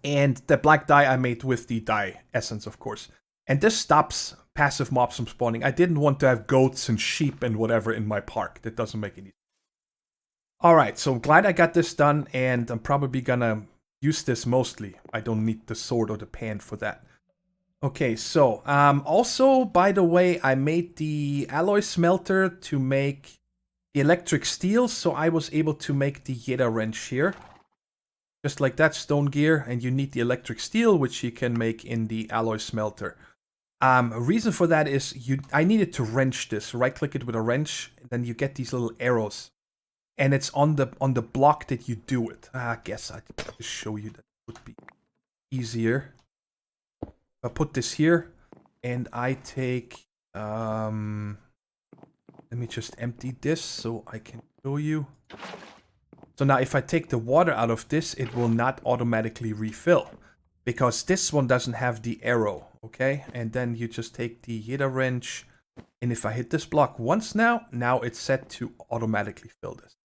And the black dye I made with the dye essence, of course. And this stops passive mobs from spawning. I didn't want to have goats and sheep and whatever in my park. That doesn't make any sense. Alright, so I'm glad I got this done, and I'm probably gonna use this mostly. I don't need the sword or the pan for that. Okay, so, also, by the way, I made the alloy smelter to make the electric steel, so I was able to make the Yeda wrench here. Just like that, stone gear, and you need the electric steel, which you can make in the alloy smelter. A reason for that is I needed to wrench this. Right-click it with a wrench, and then you get these little arrows. And it's on the block that you do it. I guess I'd just show you that would be easier. I put this here, and I take... let me just empty this so I can show you. So now if I take the water out of this, it will not automatically refill. Because this one doesn't have the arrow, okay? And then you just take the Yeta wrench. And if I hit this block once now it's set to automatically fill this.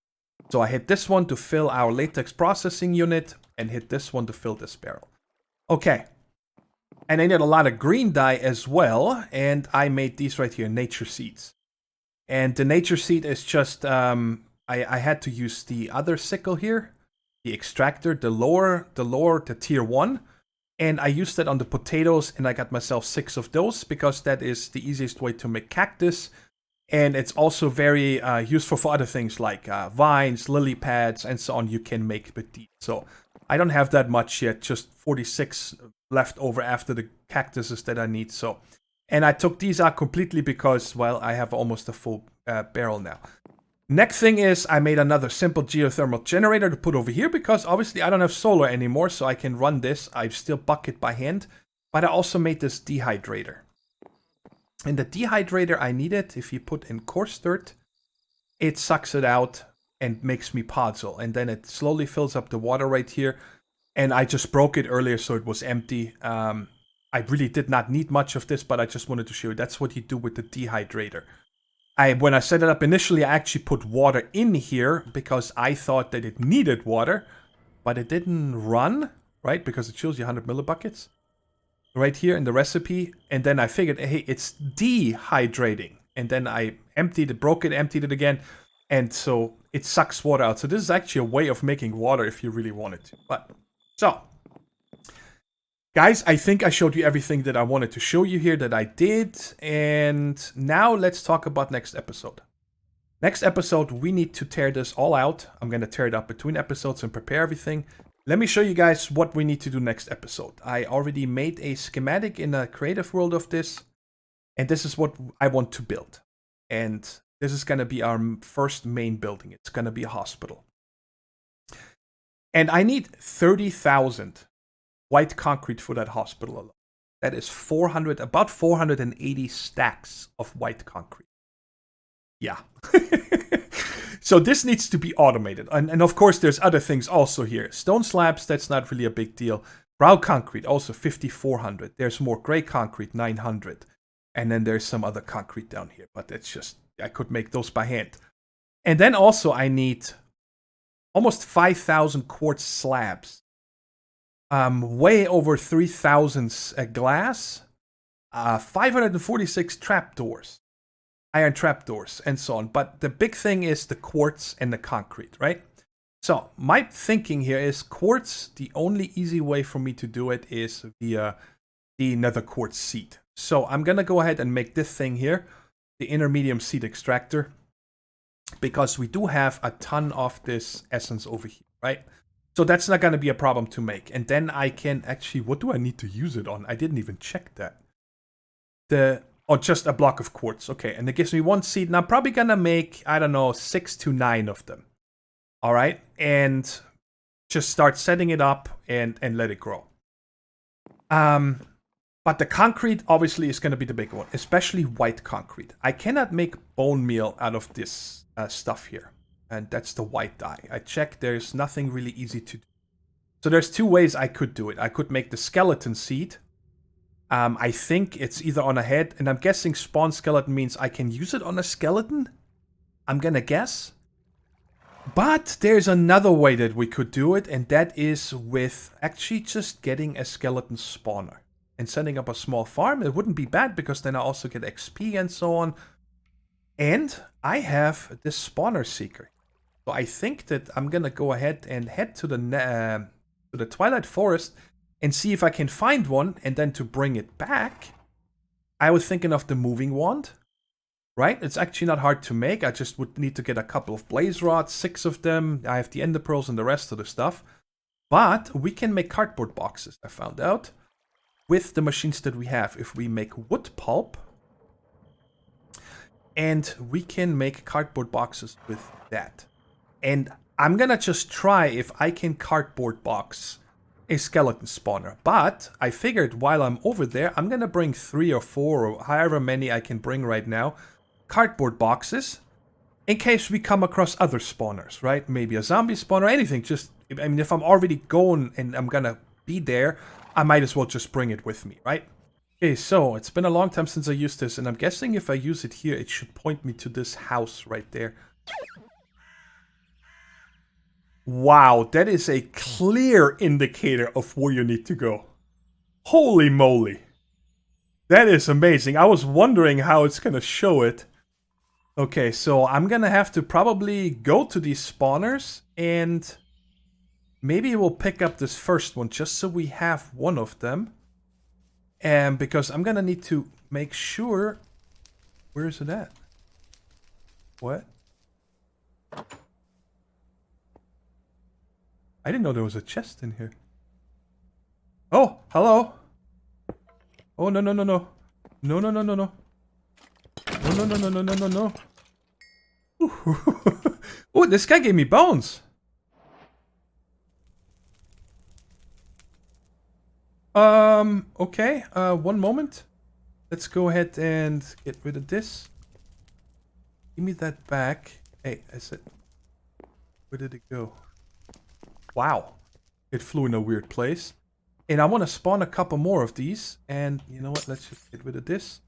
So I hit this one to fill our latex processing unit and hit this one to fill this barrel. Okay. And I need a lot of green dye as well. And I made these right here, nature seeds. And the nature seed is just, I had to use the other sickle here. The extractor, the tier 1. And I used it on the potatoes and I got myself 6 of those because that is the easiest way to make cactus. And it's also very useful for other things like vines, lily pads, and so on you can make with these. So I don't have that much yet, just 46 left over after the cactuses that I need. So, and I took these out completely because, well, I have almost a full barrel now. Next thing is I made another simple geothermal generator to put over here because obviously I don't have solar anymore, so I can run this. I still bucket by hand, but I also made this dehydrator. And the dehydrator I needed, if you put in coarse dirt, it sucks it out and makes me puzzle. And then it slowly fills up the water right here. And I just broke it earlier, so it was empty. I really did not need much of this, but I just wanted to show you. That's what you do with the dehydrator. When I set it up initially, I actually put water in here because I thought that it needed water, but it didn't run, right? Because it shows you 100 millibuckets right here in the recipe. And then I figured, hey, it's dehydrating. And then I emptied it, broke it, emptied it again. And so it sucks water out. So this is actually a way of making water if you really wanted to. But so, guys, I think I showed you everything that I wanted to show you here that I did. And now let's talk about next episode. Next episode, we need to tear this all out. I'm going to tear it up between episodes and prepare everything. Let me show you guys what we need to do next episode. I already made a schematic in a creative world of this. And this is what I want to build. And this is going to be our first main building. It's going to be a hospital. And I need 30,000 white concrete for that hospital alone. That is about 480 stacks of white concrete. Yeah. So this needs to be automated. And of course, there's other things also here. Stone slabs, that's not really a big deal. Brown concrete, also 5,400. There's more gray concrete, 900. And then there's some other concrete down here. But that's just, I could make those by hand. And then also I need almost 5,000 quartz slabs. Way over 3,000 glass. 546 trapdoors. Iron trapdoors and so on. But the big thing is the quartz and the concrete, right? So my thinking here is quartz, the only easy way for me to do it is via the nether quartz seed. So I'm going to go ahead and make this thing here, the intermediate seed extractor, because we do have a ton of this essence over here, right? So that's not going to be a problem to make. And then I can actually, what do I need to use it on? I didn't even check that. Oh, just a block of quartz. Okay, and it gives me 1 seed. And I'm probably going to make, I don't know, 6 to 9 of them. All right, and just start setting it up and let it grow. But the concrete obviously is going to be the big one, especially white concrete. I cannot make bone meal out of this stuff here. And that's the white dye. I checked, there's nothing really easy to do. So there's 2 ways I could do it. I could make the skeleton seed. I think it's either on a head, and I'm guessing spawn skeleton means I can use it on a skeleton. I'm gonna guess. But there's another way that we could do it, and that is with actually just getting a skeleton spawner and setting up a small farm. It wouldn't be bad because then I also get XP and so on. And I have this spawner seeker. So I think that I'm gonna go ahead and head to the Twilight Forest and see if I can find one, and then to bring it back, I was thinking of the moving wand, right? It's actually not hard to make. I just would need to get a couple of blaze rods, 6 of them. I have the ender pearls and the rest of the stuff. But we can make cardboard boxes, I found out, with the machines that we have. If we make wood pulp, and we can make cardboard boxes with that. And I'm gonna just try if I can cardboard box a skeleton spawner. But I figured while I'm over there, I'm gonna bring 3 or 4 or however many I can bring right now, cardboard boxes. in case we come across other spawners, right? Maybe a zombie spawner, anything. Just, I mean, if I'm already going and I'm gonna be there, I might as well just bring it with me, right? Okay, so it's been a long time since I used this, and I'm guessing if I use it here, it should point me to this house right there. Wow, that is a clear indicator of where you need to go. Holy moly. That is amazing. I was wondering how it's gonna show it. Okay, so I'm gonna have to probably go to these spawners, and maybe we'll pick up this first one just so we have one of them. And because I'm gonna need to make sure... Where is it at? What? I didn't know there was a chest in here. Oh, hello. Oh, no, no, no, no. No, no, no, no, no. No, no, no, no, no, no, no, no. Oh, this guy gave me bones. Okay. One moment. Let's go ahead and get rid of this. Give me that back. Hey, I said... Where did it go? Wow. It flew in a weird place. And I want to spawn a couple more of these. And you know what? Let's just get rid of this.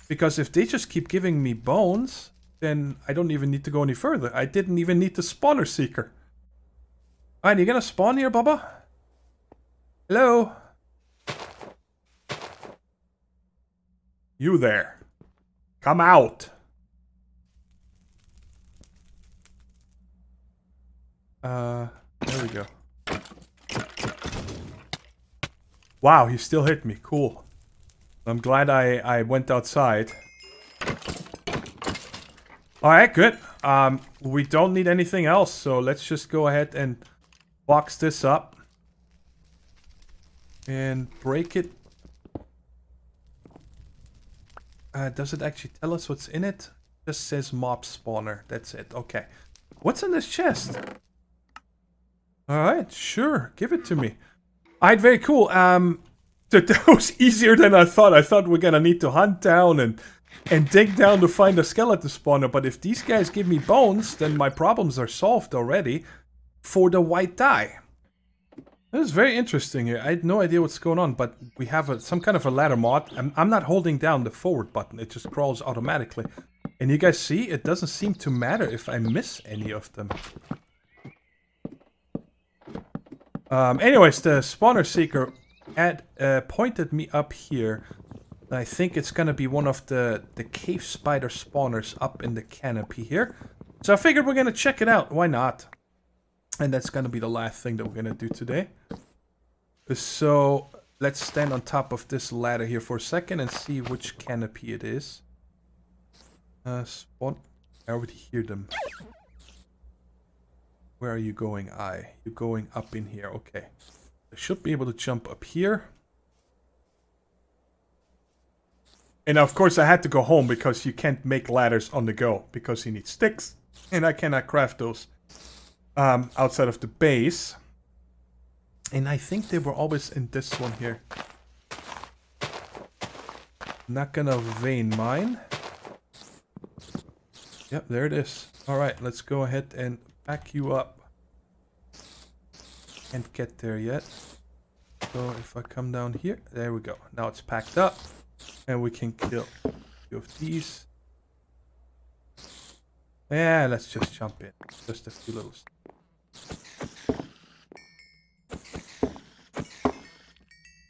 Because if they just keep giving me bones, then I don't even need to go any further. I didn't even need the spawner seeker. Alright, you gonna spawn here, Bubba? Hello? You there. Come out. There we go. Wow, he still hit me. Cool. I'm glad I went outside. Alright, good. We don't need anything else, so let's just go ahead and box this up. And break it. Does it actually tell us what's in it? It just says mob spawner. That's it. Okay. What's in this chest? Alright, sure. Give it to me. Alright, very cool. That was easier than I thought. I thought we're gonna need to hunt down and dig down to find a skeleton spawner. But if these guys give me bones, then my problems are solved already for the white dye. This is very interesting here. I had no idea what's going on, but we have some kind of a ladder mod. I'm not holding down the forward button. It just crawls automatically. And you guys see, it doesn't seem to matter if I miss any of them. Anyways, the spawner seeker had pointed me up here. I think it's gonna be one of the cave spider spawners up in the canopy here. So I figured we're gonna check it out. Why not? And that's gonna be the last thing that we're gonna do today. So let's stand on top of this ladder here for a second and see which canopy it is. Spawn. I already hear them. Where are you going, Eye? You're going up in here. Okay. I should be able to jump up here. And of course I had to go home because you can't make ladders on the go. Because you need sticks. And I cannot craft those outside of the base. And I think they were always in this one here. Not gonna vein mine. Yep, there it is. Alright, let's go ahead and pack you up. Can't get there yet. So if I come down here, there we go. Now it's packed up. And we can kill a few of these. Yeah, let's just jump in. Just a few little...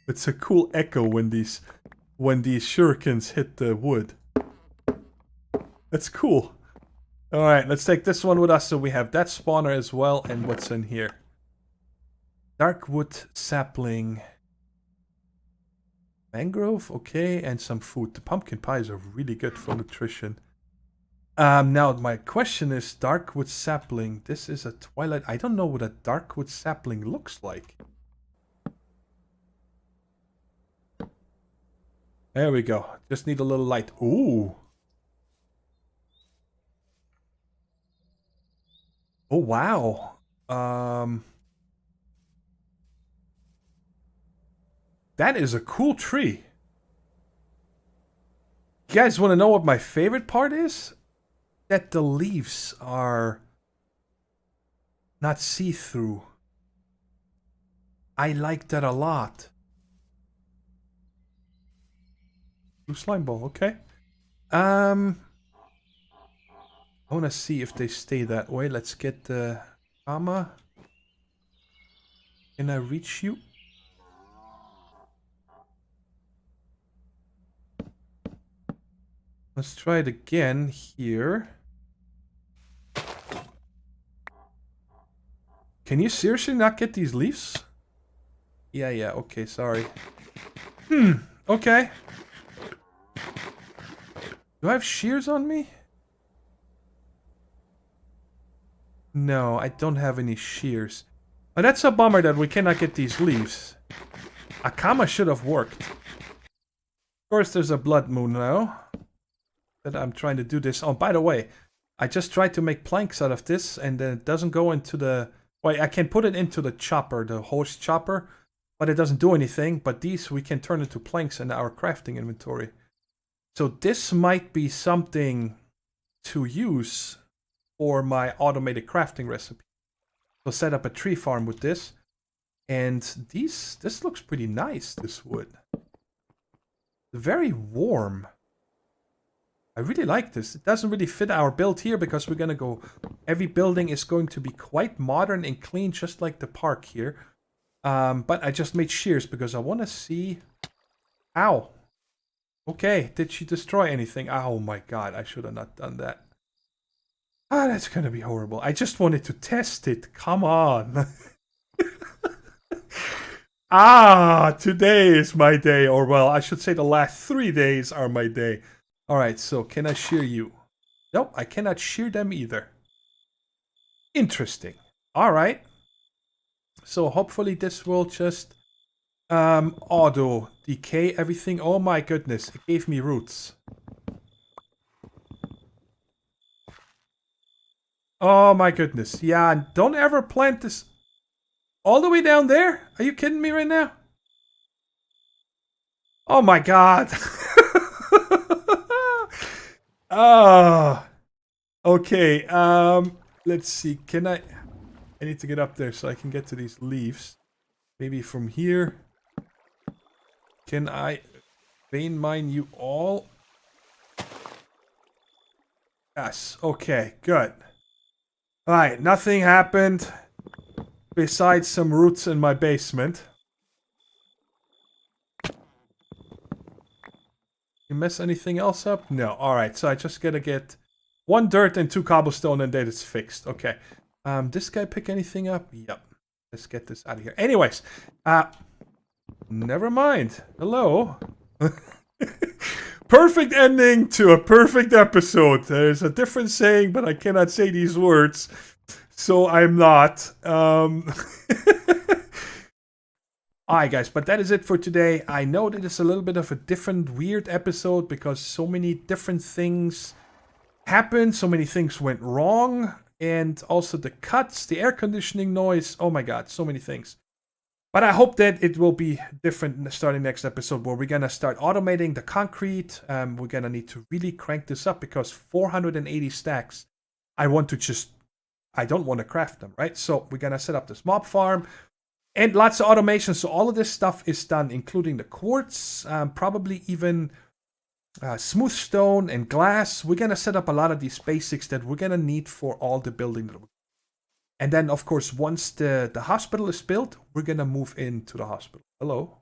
It's a cool echo when these shurikens hit the wood. That's cool. Alright, let's take this one with us so we have that spawner as well. And what's in here? Darkwood sapling. Mangrove, okay, and some food. The pumpkin pies are really good for nutrition. Now my question is, Darkwood sapling. This is a Twilight. I don't know what a Darkwood sapling looks like. There we go. Just need a little light. Ooh. Oh wow. That is a cool tree. You guys want to know what my favorite part is? that the leaves are not see-through. I like that a lot. Blue slime ball, okay. I want to see if they stay that way. Let's get the comma. Can I reach you? Let's try it again here. Can you seriously not get these leaves? Yeah, okay, sorry. Okay. Do I have shears on me? No, I don't have any shears. Oh, that's a bummer that we cannot get these leaves. A comma should have worked. Of course, there's a blood moon now. That I'm trying to do this. Oh, by the way, I just tried to make planks out of this, and then it doesn't go into the... Well, I can put it into the chopper, the horse chopper, but it doesn't do anything. But these we can turn into planks in our crafting inventory. So this might be something to use for my automated crafting recipe. So set up a tree farm with this. And this looks pretty nice, this wood. Very warm. I really like this. It doesn't really fit our build here because we're going to go... Every building is going to be quite modern and clean, just like the park here. But I just made shears because I want to see... Ow. Okay, did she destroy anything? Oh my god, I should have not done that. Ah, that's going to be horrible. I just wanted to test it. Come on. Today is my day. Or well, I should say the last 3 days are my day. Alright, so can I shear you? Nope, I cannot shear them either. Interesting. Alright. So hopefully this will just auto decay everything. Oh my goodness, it gave me roots. Oh my goodness. Yeah, don't ever plant this all the way down there. Are you kidding me right now? Oh my god. Okay, let's see, I need to get up there so I can get to these leaves. Maybe from here. Can I vein mine you all? Yes, okay, good. Alright, nothing happened besides some roots in my basement. You mess anything else up? No. Alright, so I just gotta get 1 dirt and 2 cobblestone and then it's fixed. Okay. This guy pick anything up? Yep. Let's get this out of here. Anyways, never mind. Hello. Perfect ending to a perfect episode. There's a different saying, but I cannot say these words. So I'm not. Alright guys, but that is it for today. I know that it's a little bit of a different, weird episode because so many different things happened, so many things went wrong, and also the cuts, the air conditioning noise, oh my god, so many things. But I hope that it will be different starting next episode where we're gonna start automating the concrete. We're gonna need to really crank this up because 480 stacks, I don't want to craft them, right? So we're gonna set up this mob farm. And lots of automation, so all of this stuff is done, including the quartz, probably even smooth stone and glass. We're going to set up a lot of these basics that we're going to need for all the building. And then, of course, once the hospital is built, we're going to move into the hospital. Hello.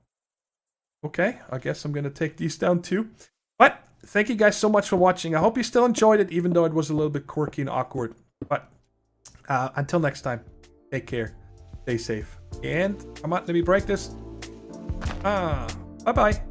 Okay, I guess I'm going to take these down too. But thank you guys so much for watching. I hope you still enjoyed it, even though it was a little bit quirky and awkward. But until next time, take care. Stay safe. And come on, let me break this. Bye-bye.